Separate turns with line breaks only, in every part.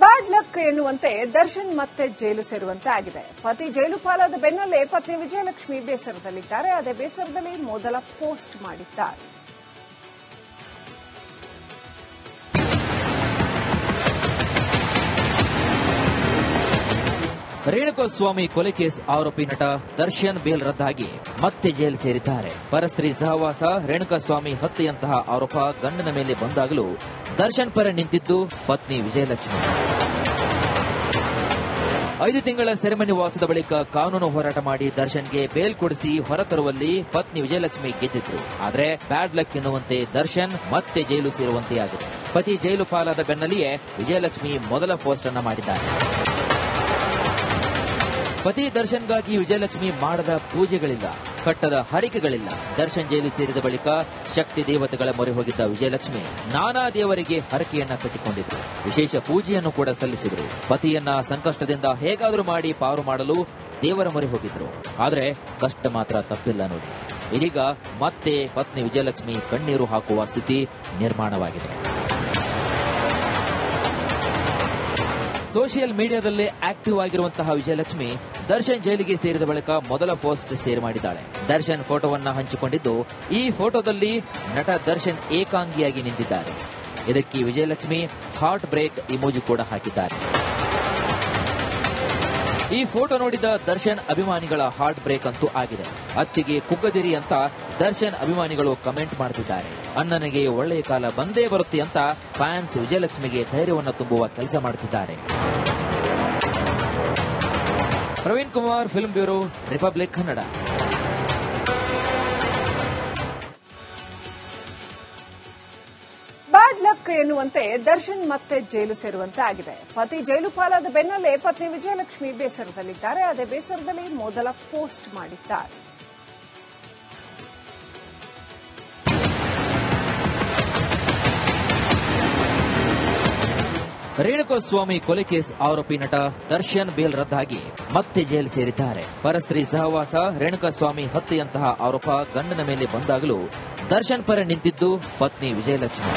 Bad luck ಎನ್ನುವಂತೆ ದರ್ಶನ್ ಮತ್ತೆ ಜೈಲು ಸೇರುವಂತೆ ಆಗಿದೆ. ಪತಿ ಜೈಲು ಪಾಲಾದ ಬೆನ್ನಲ್ಲೇ ಪತ್ನಿ ವಿಜಯಲಕ್ಷ್ಮಿ ಬೇಸರದಲ್ಲಿದ್ದಾರೆ. ಅದೇ ಬೇಸರದಲ್ಲಿ ಮೊದಲ ಪೋಸ್ಟ್ ಮಾಡಿದ್ದಾರೆ.
ರೇಣುಕಾಸ್ವಾಮಿ ಕೊಲೆ ಕೇಸ್ ಆರೋಪಿ ನಟ ದರ್ಶನ್ ಬೇಲ್ ರದ್ದಾಗಿ ಮತ್ತೆ ಜೈಲು ಸೇರಿದ್ದಾರೆ. ಪರಸ್ತ್ರೀ ಸಹವಾಸ, ರೇಣುಕಾಸ್ವಾಮಿ ಹತ್ಯೆಯಂತಹ ಆರೋಪ ಗಂಡನ ಮೇಲೆ ಬಂದಾಗಲೂ ದರ್ಶನ್ ಪರ ನಿಂತಿದ್ದು ಪತ್ನಿ ವಿಜಯಲಕ್ಷ್ಮಿ. 5 ತಿಂಗಳ ಸೆರೆಮನೆ ವಾಸದ ಬಳಿಕ ಕಾನೂನು ಹೋರಾಟ ಮಾಡಿ ದರ್ಶನ್ಗೆ ಬೇಲ್ ಕೊಡಿಸಿ ಹೊರತರುವಲ್ಲಿ ಪತ್ನಿ ವಿಜಯಲಕ್ಷ್ಮಿ ಗೆದ್ದಿದ್ರು. ಆದರೆ ಬ್ಯಾಡ್ ಲಕ್ ಎನ್ನುವಂತೆ ದರ್ಶನ್ ಮತ್ತೆ ಜೈಲು ಸೇರುವಂತೆಯಾಗಿದೆ. ಪತಿ ಜೈಲು ಪಾಲಾದ ಬೆನ್ನಲ್ಲಿಯೇ ವಿಜಯಲಕ್ಷ್ಮಿ ಮೊದಲ ಪೋಸ್ಟ್ ಅನ್ನು ಮಾಡಿದ್ದಾರೆ. ಪತಿ ದರ್ಶನ್ಗಾಗಿ ವಿಜಯಲಕ್ಷ್ಮಿ ಮಾಡದ ಪೂಜೆಗಳಿಲ್ಲ, ಕಟ್ಟದ ಹರಿಕೆಗಳಿಲ್ಲ. ದರ್ಶನ್ ಜೈಲು ಸೇರಿದ ಬಳಿಕ ಶಕ್ತಿ ದೇವತೆಗಳ ಮೊರೆ ಹೋಗಿದ್ದ ವಿಜಯಲಕ್ಷ್ಮಿ ನಾನಾ ದೇವರಿಗೆ ಹರಕೆಯನ್ನ ಕಟ್ಟಿಕೊಂಡಿದ್ರು. ವಿಶೇಷ ಪೂಜೆಯನ್ನು ಕೂಡ ಸಲ್ಲಿಸಿದ್ರು. ಪತಿಯನ್ನ ಸಂಕಷ್ಟದಿಂದ ಹೇಗಾದರೂ ಮಾಡಿ ಪಾರು ಮಾಡಲು ದೇವರ ಮೊರೆ ಹೋಗಿದ್ರು. ಆದರೆ ಕಷ್ಟ ಮಾತ್ರ ತಪ್ಪಿಲ್ಲ ನೋಡಿ. ಇದೀಗ ಮತ್ತೆ ಪತ್ನಿ ವಿಜಯಲಕ್ಷ್ಮಿ ಕಣ್ಣೀರು ಹಾಕುವ ಸ್ಥಿತಿ ನಿರ್ಮಾಣವಾಗಿದೆ. ಸೋಷಿಯಲ್ ಮೀಡಿಯಾದಲ್ಲೇ ಆಕ್ಟಿವ್ ಆಗಿರುವಂತಹ ವಿಜಯಲಕ್ಷ್ಮಿ ದರ್ಶನ್ ಜೈಲಿಗೆ ಸೇರಿದ ಬಳಿಕ ಮೊದಲ ಪೋಸ್ಟ್ ಶೇರ್ ಮಾಡಿದ್ದಾಳೆ. ದರ್ಶನ್ ಫೋಟೋವನ್ನ ಹಂಚಿಕೊಂಡಿದ್ದು, ಈ ಫೋಟೋದಲ್ಲಿ ನಟ ದರ್ಶನ್ ಏಕಾಂಗಿಯಾಗಿ ನಿಂತಿದ್ದಾರೆ. ಇದಕ್ಕೆ ವಿಜಯಲಕ್ಷ್ಮಿ ಹಾರ್ಟ್ ಬ್ರೇಕ್ ಇಮೋಜಿ ಕೂಡ ಹಾಕಿದ್ದಾರೆ. ಈ ಫೋಟೋ ನೋಡಿದ ದರ್ಶನ್ ಅಭಿಮಾನಿಗಳ ಹಾರ್ಟ್ ಬ್ರೇಕ್ ಅಂತೂ ಆಗಿದೆ. ಅತ್ತಿಗೆ ಕುಗ್ಗದಿರಿ ಅಂತ ದರ್ಶನ್ ಅಭಿಮಾನಿಗಳು ಕಮೆಂಟ್ ಮಾಡುತ್ತಿದ್ದಾರೆ. ಅಣ್ಣನಿಗೆ ಒಳ್ಳೆಯ ಕಾಲ ಬಂದೇ ಬರುತ್ತೆ ಅಂತ ಫ್ಯಾನ್ಸ್ ವಿಜಯಲಕ್ಷ್ಮಿಗೆ ಧೈರ್ಯವನ್ನು ತುಂಬುವ ಕೆಲಸ ಮಾಡುತ್ತಿದ್ದಾರೆ. Praveen Kumar, film bureau, republic Kannada.
Bad luck ಎನ್ನುವಂತೆ ದರ್ಶನ್ ಮತ್ತೆ ಜೈಲು ಸೇರುವಂತೆ ಆಗಿದೆ. ಪತಿ ಜೈಲು ಪಾಲಾದ ಬೆನ್ನಲ್ಲೇ ಪತ್ನಿ ವಿಜಯಲಕ್ಷ್ಮಿ ಬೇಸರದಲ್ಲಿದ್ದಾರೆ. ಅದೇ ಬೇಸರದಲ್ಲಿ ಮೊದಲ ಪೋಸ್ಟ್ ಮಾಡಿದ್ದಾರೆ.
ರೇಣುಕಾಸ್ವಾಮಿ ಕೊಲೆ ಕೇಸ್ ಆರೋಪಿ ನಟ ದರ್ಶನ್ ಬೇಲ್ ರದ್ದಾಗಿ ಮತ್ತೆ ಜೈಲು ಸೇರಿದ್ದಾರೆ. ಪರಸ್ತ್ರೀ ಸಹವಾಸ, ರೇಣುಕಾಸ್ವಾಮಿ ಹತ್ಯೆಯಂತಹ ಆರೋಪ ಗಂಡನ ಮೇಲೆ ಬಂದಾಗಲೂ ದರ್ಶನ್ ಪರ ನಿಂತಿದ್ದು ಪತ್ನಿ ವಿಜಯಲಕ್ಷ್ಮಿ.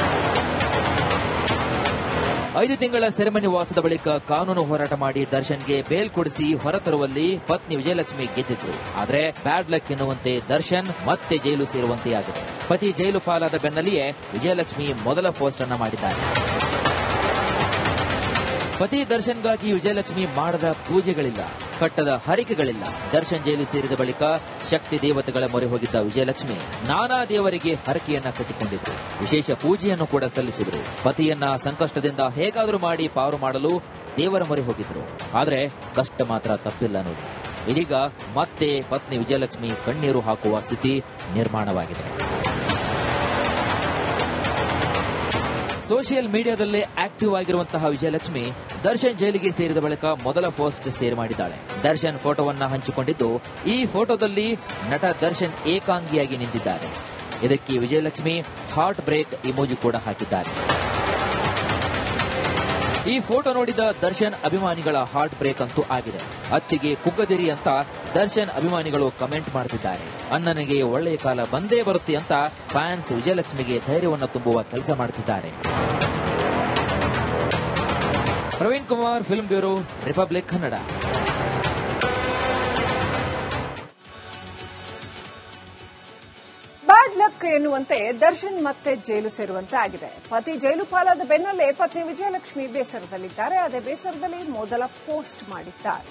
5 ತಿಂಗಳ ಸೆರೆಮನೆ ವಾಸದ ಬಳಿಕ ಕಾನೂನು ಹೋರಾಟ ಮಾಡಿ ದರ್ಶನ್ಗೆ ಬೇಲ್ ಕೊಡಿಸಿ ಹೊರತರುವಲ್ಲಿ ಪತ್ನಿ ವಿಜಯಲಕ್ಷ್ಮಿ ಗೆದ್ದಿದ್ರು. ಆದರೆ ಬ್ಯಾಡ್ ಲಕ್ ಎನ್ನುವಂತೆ ದರ್ಶನ್ ಮತ್ತೆ ಜೈಲು ಸೇರುವಂತೆಯಾಗಿದೆ. ಪತಿ ಜೈಲು ಪಾಲಾದ ಬೆನ್ನಲ್ಲಿಯೇ ವಿಜಯಲಕ್ಷ್ಮಿ ಮೊದಲ ಪೋಸ್ಟ್ ಅನ್ನು ಮಾಡಿದ್ದಾರೆ. ಪತಿ ದರ್ಶನ್ಗಾಗಿ ವಿಜಯಲಕ್ಷ್ಮಿ ಮಾಡದ ಪೂಜೆಗಳಿಲ್ಲ, ಕಟ್ಟದ ಹರಿಕೆಗಳಿಲ್ಲ. ದರ್ಶನ್ ಜೈಲು ಸೇರಿದ ಬಳಿಕ ಶಕ್ತಿ ದೇವತೆಗಳ ಮೊರೆ ಹೋಗಿದ್ದ ವಿಜಯಲಕ್ಷ್ಮಿ ನಾನಾ ದೇವರಿಗೆ ಹರಕೆಯನ್ನ ಕಟ್ಟಿಕೊಂಡಿದ್ರು. ವಿಶೇಷ ಪೂಜೆಯನ್ನು ಕೂಡ ಸಲ್ಲಿಸಿದ್ರು. ಪತಿಯನ್ನ ಸಂಕಷ್ಟದಿಂದ ಹೇಗಾದರೂ ಮಾಡಿ ಪಾರು ಮಾಡಲು ದೇವರ ಮೊರೆ ಹೋಗಿದ್ರು. ಆದರೆ ಕಷ್ಟ ಮಾತ್ರ ತಪ್ಪಿಲ್ಲ ನೋಡಿ. ಇದೀಗ ಮತ್ತೆ ಪತ್ನಿ ವಿಜಯಲಕ್ಷ್ಮಿ ಕಣ್ಣೀರು ಹಾಕುವ ಸ್ಥಿತಿ ನಿರ್ಮಾಣವಾಗಿದೆ. ಸೋಷಿಯಲ್ ಮೀಡಿಯಾದಲ್ಲೇ ಆಕ್ಟಿವ್ ಆಗಿರುವಂತಹ ವಿಜಯಲಕ್ಷ್ಮಿ ದರ್ಶನ್ ಜೈಲಿಗೆ ಸೇರಿದ ಬಳಿಕ ಮೊದಲ ಪೋಸ್ಟ್ ಶೇರ್ ಮಾಡಿದ್ದಾಳೆ. ದರ್ಶನ್ ಫೋಟೋವನ್ನ ಹಂಚಿಕೊಂಡಿದ್ದು, ಈ ಫೋಟೋದಲ್ಲಿ ನಟ ದರ್ಶನ್ ಏಕಾಂಗಿಯಾಗಿ ನಿಂತಿದ್ದಾರೆ. ಇದಕ್ಕೆ ವಿಜಯಲಕ್ಷ್ಮಿ ಹಾರ್ಟ್ ಬ್ರೇಕ್ ಇಮೋಜಿ ಕೂಡ ಹಾಕಿದ್ದಾರೆ. ಈ ಫೋಟೋ ನೋಡಿದ ದರ್ಶನ್ ಅಭಿಮಾನಿಗಳ ಹಾರ್ಟ್ ಬ್ರೇಕ್ ಅಂತೂ ಆಗಿದೆ. ಅತ್ತಿಗೆ ಕುಗ್ಗದಿರಿ ಅಂತ ದರ್ಶನ್ ಅಭಿಮಾನಿಗಳು ಕಮೆಂಟ್ ಮಾಡುತ್ತಿದ್ದಾರೆ. ಅಣ್ಣನಿಗೆ ಒಳ್ಳೆಯ ಕಾಲ ಬಂದೇ ಬರುತ್ತೆ ಅಂತ ಫ್ಯಾನ್ಸ್ ವಿಜಯಲಕ್ಷ್ಮಿಗೆ ಧೈರ್ಯವನ್ನು ತುಂಬುವ ಕೆಲಸ ಮಾಡುತ್ತಿದ್ದಾರೆ. Praveen Kumar, film bureau, republic Kannada.
Bad luck ಎನ್ನುವಂತೆ ದರ್ಶನ್ ಮತ್ತೆ ಜೈಲು ಸೇರುವಂತೆ ಆಗಿದೆ. ಪತಿ ಜೈಲು ಪಾಲಾದ ಬೆನ್ನಲ್ಲೇ ಪತ್ನಿ ವಿಜಯಲಕ್ಷ್ಮಿ ಬೇಸರದಲ್ಲಿದ್ದಾರೆ. ಅದೇ ಬೇಸರದಲ್ಲಿ ಮೊದಲ ಪೋಸ್ಟ್ ಮಾಡಿದ್ದಾರೆ.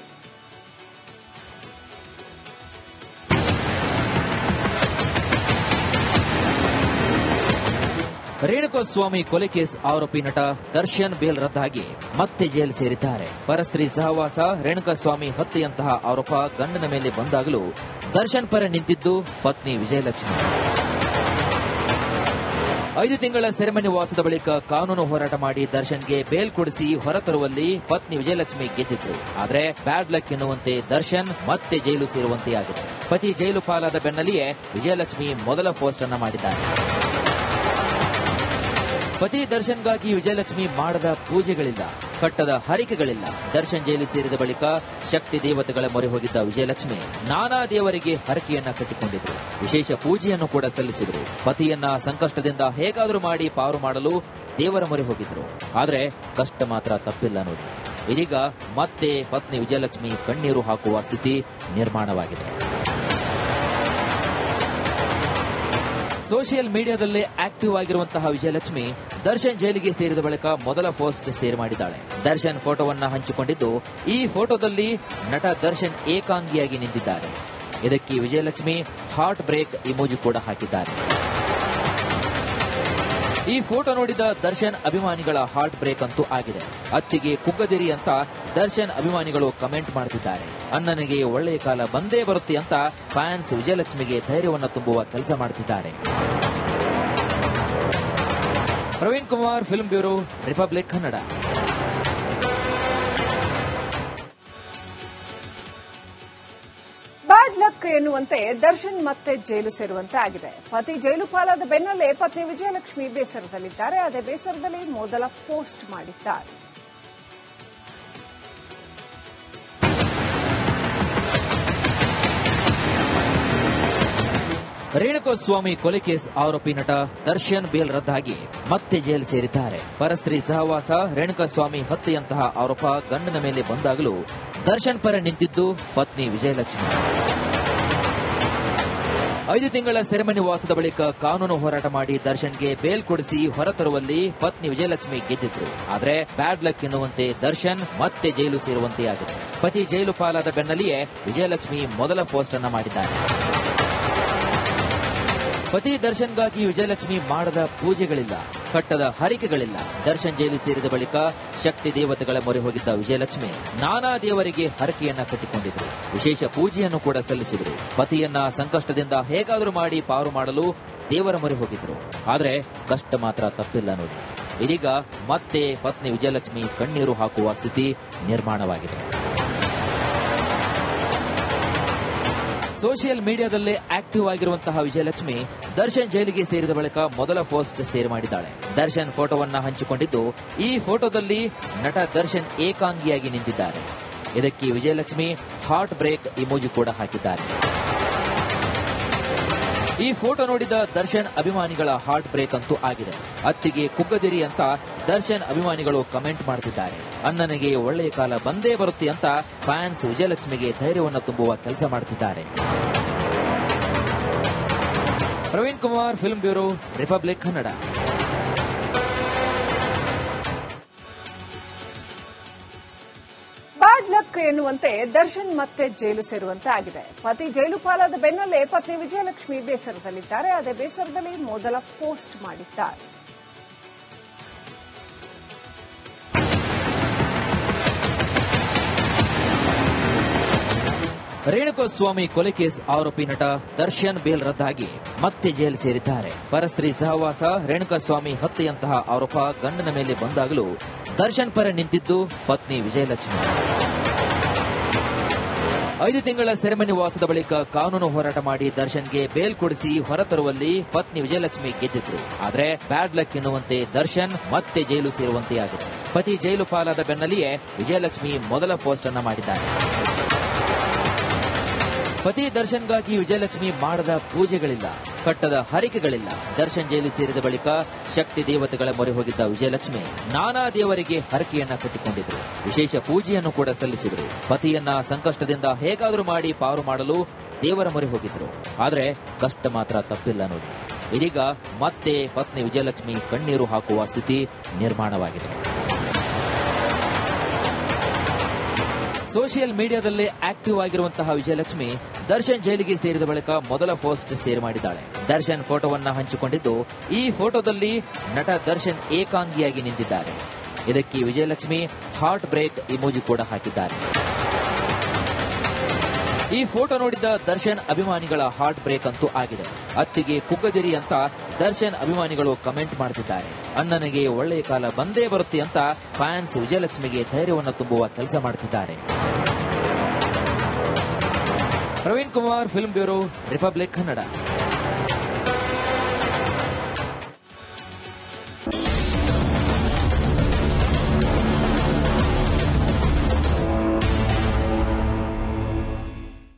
ರೇಣುಕಾಸ್ವಾಮಿ ಕೊಲೆ ಕೇಸ್ ಆರೋಪಿ ನಟ ದರ್ಶನ್ ಬೇಲ್ ರದ್ದಾಗಿ ಮತ್ತೆ ಜೈಲು ಸೇರಿದ್ದಾರೆ. ಪರಸ್ತ್ರೀ ಸಹವಾಸ, ರೇಣುಕಾಸ್ವಾಮಿ ಹತ್ಯೆಯಂತಹ ಆರೋಪ ಗಂಡನ ಮೇಲೆ ಬಂದಾಗಲೂ ದರ್ಶನ್ ಪರ ನಿಂತಿದ್ದು ಪತ್ನಿ ವಿಜಯಲಕ್ಷ್ಮಿ. 5 ತಿಂಗಳ ಸೆರೆಮನೆ ವಾಸದ ಬಳಿಕ ಕಾನೂನು ಹೋರಾಟ ಮಾಡಿ ದರ್ಶನ್ಗೆ ಬೇಲ್ ಕೊಡಿಸಿ ಹೊರತರುವಲ್ಲಿ ಪತ್ನಿ ವಿಜಯಲಕ್ಷ್ಮಿ ಗೆದ್ದಿದ್ರು. ಆದರೆ ಬ್ಯಾಡ್ ಲಕ್ ಎನ್ನುವಂತೆ ದರ್ಶನ್ ಮತ್ತೆ ಜೈಲು ಸೇರುವಂತೆಯಾಗಿದೆ. ಪತಿ ಜೈಲು ಪಾಲಾದ ಬೆನ್ನಲ್ಲಿಯೇ ವಿಜಯಲಕ್ಷ್ಮಿ ಮೊದಲ ಪೋಸ್ಟ್ ಅನ್ನು ಮಾಡಿದ್ದಾರೆ. ಪತಿ ದರ್ಶನ್ಗಾಗಿ ವಿಜಯಲಕ್ಷ್ಮಿ ಮಾಡದ ಪೂಜೆಗಳಿಲ್ಲ, ಕಟ್ಟದ ಹರಿಕೆಗಳಿಲ್ಲ. ದರ್ಶನ್ ಜೈಲು ಸೇರಿದ ಬಳಿಕ ಶಕ್ತಿ ದೇವತೆಗಳ ಮೊರೆ ಹೋಗಿದ್ದ ವಿಜಯಲಕ್ಷ್ಮಿ ನಾನಾ ದೇವರಿಗೆ ಹರಕೆಯನ್ನ ಕಟ್ಟಿಕೊಂಡಿದ್ರು. ವಿಶೇಷ ಪೂಜೆಯನ್ನು ಕೂಡ ಸಲ್ಲಿಸಿದ್ರು. ಪತಿಯನ್ನ ಸಂಕಷ್ಟದಿಂದ ಹೇಗಾದರೂ ಮಾಡಿ ಪಾರು ಮಾಡಲು ದೇವರ ಮೊರೆ ಹೋಗಿದ್ರು. ಆದ್ರೆ ಕಷ್ಟ ಮಾತ್ರ ತಪ್ಪಿಲ್ಲ ನೋಡಿ. ಇದೀಗ ಮತ್ತೆ ಪತ್ನಿ ವಿಜಯಲಕ್ಷ್ಮಿ ಕಣ್ಣೀರು ಹಾಕುವ ಸ್ಥಿತಿ ನಿರ್ಮಾಣವಾಗಿದೆ. ಸೋಷಿಯಲ್ ಮೀಡಿಯಾದಲ್ಲೇ ಆಕ್ಟಿವ್ ಆಗಿರುವಂತಹ ವಿಜಯಲಕ್ಷ್ಮಿ ದರ್ಶನ್ ಜೈಲಿಗೆ ಸೇರಿದ ಬಳಿಕ ಮೊದಲ ಪೋಸ್ಟ್ ಶೇರ್ ಮಾಡಿದ್ದಾಳೆ. ದರ್ಶನ್ ಫೋಟೋವನ್ನ ಹಂಚಿಕೊಂಡಿದ್ದು, ಈ ಫೋಟೋದಲ್ಲಿ ನಟ ದರ್ಶನ್ ಏಕಾಂಗಿಯಾಗಿ ನಿಂತಿದ್ದಾರೆ. ಇದಕ್ಕೆ ವಿಜಯಲಕ್ಷ್ಮಿ ಹಾರ್ಟ್ ಬ್ರೇಕ್ ಇಮೋಜಿ ಕೂಡ ಹಾಕಿದ್ದಾರೆ. ಈ ಫೋಟೋ ನೋಡಿದ ದರ್ಶನ್ ಅಭಿಮಾನಿಗಳ ಹಾರ್ಟ್ ಬ್ರೇಕ್ ಅಂತೂ ಆಗಿದೆ. ಅತ್ತಿಗೆ ಕುಗ್ಗದಿರಿ ಅಂತ ದರ್ಶನ್ ಅಭಿಮಾನಿಗಳು ಕಮೆಂಟ್ ಮಾಡುತ್ತಿದ್ದಾರೆ. ಅಣ್ಣನಿಗೆ ಒಳ್ಳೆಯ ಕಾಲ ಬಂದೇ ಬರುತ್ತೆ ಅಂತ ಫ್ಯಾನ್ಸ್ ವಿಜಯಲಕ್ಷ್ಮಿಗೆ ಧೈರ್ಯವನ್ನು ತುಂಬುವ ಕೆಲಸ ಮಾಡುತ್ತಿದ್ದಾರೆ. Praveen Kumar, film bureau, republic Kannada.
Bad luck ಎನ್ನುವಂತೆ ದರ್ಶನ್ ಮತ್ತೆ ಜೈಲು ಸೇರುವಂತೆ ಆಗಿದೆ. ಪತಿ ಜೈಲು ಪಾಲಾದ ಬೆನ್ನಲ್ಲೇ ಪತ್ನಿ ವಿಜಯಲಕ್ಷ್ಮಿ ಬೇಸರದಲ್ಲಿದ್ದಾರೆ. ಅದೇ ಬೇಸರದಲ್ಲಿ ಮೊದಲ ಪೋಸ್ಟ್ ಮಾಡಿದ್ದಾರೆ.
ರೇಣುಕಾಸ್ವಾಮಿ ಕೊಲೆ ಕೇಸ್ ಆರೋಪಿ ನಟ ದರ್ಶನ್ ಬೇಲ್ ರದ್ದಾಗಿ ಮತ್ತೆ ಜೈಲು ಸೇರಿದ್ದಾರೆ. ಪರಸ್ತ್ರೀ ಸಹವಾಸ, ರೇಣುಕಾಸ್ವಾಮಿ ಹತ್ಯೆಯಂತಹ ಆರೋಪ ಗಂಡನ ಮೇಲೆ ಬಂದಾಗಲೂ ದರ್ಶನ್ ಪರ ನಿಂತಿದ್ದು ಪತ್ನಿ ವಿಜಯಲಕ್ಷ್ಮಿ. 5 ತಿಂಗಳ ಸೆರೆಮನಿ ವಾಸದ ಬಳಿಕ ಕಾನೂನು ಹೋರಾಟ ಮಾಡಿ ದರ್ಶನ್ಗೆ ಬೇಲ್ ಕೊಡಿಸಿ ಹೊರತರುವಲ್ಲಿ ಪತ್ನಿ ವಿಜಯಲಕ್ಷ್ಮಿ ಗೆದ್ದಿದ್ರು. ಆದರೆ ಬ್ಯಾಡ್ ಲಕ್ ಎನ್ನುವಂತೆ ದರ್ಶನ್ ಮತ್ತೆ ಜೈಲು ಸೇರುವಂತೆ ಆಗಿದೆ. ಪತಿ ಜೈಲು ಪಾಲಾದ ಬೆನ್ನಲ್ಲಿಯೇ ವಿಜಯಲಕ್ಷ್ಮಿ ಮೊದಲ ಪೋಸ್ಟ್ ಅನ್ನ ಮಾಡಿದ್ದಾರೆ. ಪತಿ ದರ್ಶನ್ಗಾಗಿ ವಿಜಯಲಕ್ಷ್ಮಿ ಮಾಡದ ಪೂಜೆಗಳಿಲ್ಲ, ಕಟ್ಟದ ಹರಿಕೆಗಳಿಲ್ಲ. ದರ್ಶನ್ ಜೈಲು ಸೇರಿದ ಬಳಿಕ ಶಕ್ತಿ ದೇವತೆಗಳ ಮೊರೆ ಹೋಗಿದ್ದ ವಿಜಯಲಕ್ಷ್ಮಿ ನಾನಾ ದೇವರಿಗೆ ಹರಕೆಯನ್ನ ಕಟ್ಟಿಕೊಂಡಿದ್ರು. ವಿಶೇಷ ಪೂಜೆಯನ್ನು ಕೂಡ ಸಲ್ಲಿಸಿದ್ರು. ಪತಿಯನ್ನ ಸಂಕಷ್ಟದಿಂದ ಹೇಗಾದರೂ ಮಾಡಿ ಪಾರು ಮಾಡಲು ದೇವರ ಮೊರೆ ಹೋಗಿದ್ರು. ಆದ್ರೆ ಕಷ್ಟ ಮಾತ್ರ ತಪ್ಪಿಲ್ಲ ನೋಡಿ. ಇದೀಗ ಮತ್ತೆ ಪತ್ನಿ ವಿಜಯಲಕ್ಷ್ಮಿ ಕಣ್ಣೀರು ಹಾಕುವ ಸ್ಥಿತಿ ನಿರ್ಮಾಣವಾಗಿದೆ. ಸೋಷಿಯಲ್ ಮೀಡಿಯಾದಲ್ಲೇ ಆಕ್ಟಿವ್ ಆಗಿರುವಂತಹ ವಿಜಯಲಕ್ಷ್ಮಿ ದರ್ಶನ್ ಜೈಲಿಗೆ ಸೇರಿದ ಬಳಿಕ ಮೊದಲ ಪೋಸ್ಟ್ ಶೇರ್ ಮಾಡಿದ್ದಾಳೆ. ದರ್ಶನ್ ಫೋಟೋವನ್ನ ಹಂಚಿಕೊಂಡಿದ್ದು, ಈ ಫೋಟೋದಲ್ಲಿ ನಟ ದರ್ಶನ್ ಏಕಾಂಗಿಯಾಗಿ ನಿಂತಿದ್ದಾರೆ. ಇದಕ್ಕೆ ವಿಜಯಲಕ್ಷ್ಮಿ ಹಾರ್ಟ್ ಬ್ರೇಕ್ ಇಮೋಜಿ ಕೂಡ ಹಾಕಿದ್ದಾರೆ. ಈ ಫೋಟೋ ನೋಡಿದ ದರ್ಶನ್ ಅಭಿಮಾನಿಗಳ ಹಾರ್ಟ್ ಬ್ರೇಕ್ ಅಂತೂ ಆಗಿದೆ. ಅತ್ತಿಗೆ ಕುಗ್ಗದಿರಿ ಅಂತ ದರ್ಶನ್ ಅಭಿಮಾನಿಗಳು ಕಮೆಂಟ್ ಮಾಡುತ್ತಿದ್ದಾರೆ. ಅಣ್ಣನಿಗೆ ಒಳ್ಳೆಯ ಕಾಲ ಬಂದೇ ಬರುತ್ತೆ ಅಂತ ಫ್ಯಾನ್ಸ್ ವಿಜಯಲಕ್ಷ್ಮಿಗೆ ಧೈರ್ಯವನ್ನು ತುಂಬುವ ಕೆಲಸ ಮಾಡುತ್ತಿದ್ದಾರೆ. Praveen Kumar, film bureau, republic Kannada.
Bad luck ಎನ್ನುವಂತೆ ದರ್ಶನ್ ಮತ್ತೆ ಜೈಲು ಸೇರುವಂತೆ ಆಗಿದೆ. ಪತಿ ಜೈಲು ಪಾಲಾದ ಬೆನ್ನಲ್ಲೇ ಪತ್ನಿ ವಿಜಯಲಕ್ಷ್ಮಿ ಬೇಸರದಲ್ಲಿದ್ದಾರೆ. ಅದೇ ಬೇಸರದಲ್ಲಿ ಮೊದಲ ಪೋಸ್ಟ್ ಮಾಡಿದ್ದಾರೆ.
ರೇಣುಕಾಸ್ವಾಮಿ ಕೊಲೆ ಕೇಸ್ ಆರೋಪಿ ನಟ ದರ್ಶನ್ ಬೇಲ್ ರದ್ದಾಗಿ ಮತ್ತೆ ಜೈಲು ಸೇರಿದ್ದಾರೆ. ಪರಸ್ತ್ರೀ ಸಹವಾಸ, ರೇಣುಕಾಸ್ವಾಮಿ ಹತ್ಯೆಯಂತಹ ಆರೋಪ ಗಂಡನ ಮೇಲೆ ಬಂದಾಗಲೂ ದರ್ಶನ್ ಪರ ನಿಂತಿದ್ದು ಪತ್ನಿ ವಿಜಯಲಕ್ಷ್ಮಿ. 5 ತಿಂಗಳ ಸೆರೆಮನಿ ವಾಸದ ಬಳಿಕ ಕಾನೂನು ಹೋರಾಟ ಮಾಡಿ ದರ್ಶನ್ಗೆ ಬೇಲ್ ಕೊಡಿಸಿ ಹೊರತರುವಲ್ಲಿ ಪತ್ನಿ ವಿಜಯಲಕ್ಷ್ಮಿ ಗೆದ್ದಿದ್ರು. ಆದರೆ ಬ್ಯಾಡ್ ಲಕ್ ಎನ್ನುವಂತೆ ದರ್ಶನ್ ಮತ್ತೆ ಜೈಲು ಸೇರುವಂತೆ ಆಗಿದೆ. ಪತಿ ಜೈಲು ಪಾಲಾದ ಬೆನ್ನಲ್ಲಿಯೇ ವಿಜಯಲಕ್ಷ್ಮಿ ಮೊದಲ ಪೋಸ್ಟ್ ಅನ್ನ ಮಾಡಿದ್ದಾರೆ. ಪತಿ ದರ್ಶನ್ಗಾಗಿ ವಿಜಯಲಕ್ಷ್ಮಿ ಮಾಡದ ಪೂಜೆಗಳಿಲ್ಲ, ಕಟ್ಟದ ಹರಿಕೆಗಳಿಲ್ಲ. ದರ್ಶನ್ ಜೈಲು ಸೇರಿದ ಬಳಿಕ ಶಕ್ತಿ ದೇವತೆಗಳ ಮೊರೆ ಹೋಗಿದ್ದ ವಿಜಯಲಕ್ಷ್ಮಿ ನಾನಾ ದೇವರಿಗೆ ಹರಕೆಯನ್ನ ಕಟ್ಟಿಕೊಂಡಿದ್ರು. ವಿಶೇಷ ಪೂಜೆಯನ್ನು ಕೂಡ ಸಲ್ಲಿಸಿದ್ರು. ಪತಿಯನ್ನ ಸಂಕಷ್ಟದಿಂದ ಹೇಗಾದರೂ ಮಾಡಿ ಪಾರು ಮಾಡಲು ದೇವರ ಮೊರೆ ಹೋಗಿದ್ರು. ಆದ್ರೆ ಕಷ್ಟ ಮಾತ್ರ ತಪ್ಪಿಲ್ಲ ನೋಡಿ. ಇದೀಗ ಮತ್ತೆ ಪತ್ನಿ ವಿಜಯಲಕ್ಷ್ಮಿ ಕಣ್ಣೀರು ಹಾಕುವ ಸ್ಥಿತಿ ನಿರ್ಮಾಣವಾಗಿದೆ. ಸೋಷಿಯಲ್ ಮೀಡಿಯಾದಲ್ಲೇ ಆಕ್ಟಿವ್ ಆಗಿರುವಂತಹ ವಿಜಯಲಕ್ಷ್ಮಿ ದರ್ಶನ್ ಜೈಲಿಗೆ ಸೇರಿದ ಬಳಿಕ ಮೊದಲ ಪೋಸ್ಟ್ ಶೇರ್ ಮಾಡಿದ್ದಾಳೆ. ದರ್ಶನ್ ಫೋಟೋವನ್ನ ಹಂಚಿಕೊಂಡಿದ್ದು, ಈ ಫೋಟೋದಲ್ಲಿ ನಟ ದರ್ಶನ್ ಏಕಾಂಗಿಯಾಗಿ ನಿಂತಿದ್ದಾರೆ. ಇದಕ್ಕೆ ವಿಜಯಲಕ್ಷ್ಮಿ ಹಾರ್ಟ್ ಬ್ರೇಕ್ ಇಮೋಜಿ ಕೂಡ ಹಾಕಿದ್ದಾರೆ. ಈ ಫೋಟೋ ನೋಡಿದ ದರ್ಶನ್ ಅಭಿಮಾನಿಗಳ ಹಾರ್ಟ್ ಬ್ರೇಕ್ ಅಂತೂ ಆಗಿದೆ. ಅತ್ತಿಗೆ ಕುಗ್ಗದಿರಿ ಅಂತ ದರ್ಶನ್ ಅಭಿಮಾನಿಗಳು ಕಮೆಂಟ್ ಮಾಡುತ್ತಿದ್ದಾರೆ. ಅಣ್ಣನಿಗೆ ಒಳ್ಳೆಯ ಕಾಲ ಬಂದೇ ಬರುತ್ತೆ ಅಂತ ಫ್ಯಾನ್ಸ್ ವಿಜಯಲಕ್ಷ್ಮಿಗೆ ಧೈರ್ಯವನ್ನು ತುಂಬುವ ಕೆಲಸ ಮಾಡುತ್ತಿದ್ದಾರೆ. Praveen Kumar, film bureau, republic Kannada.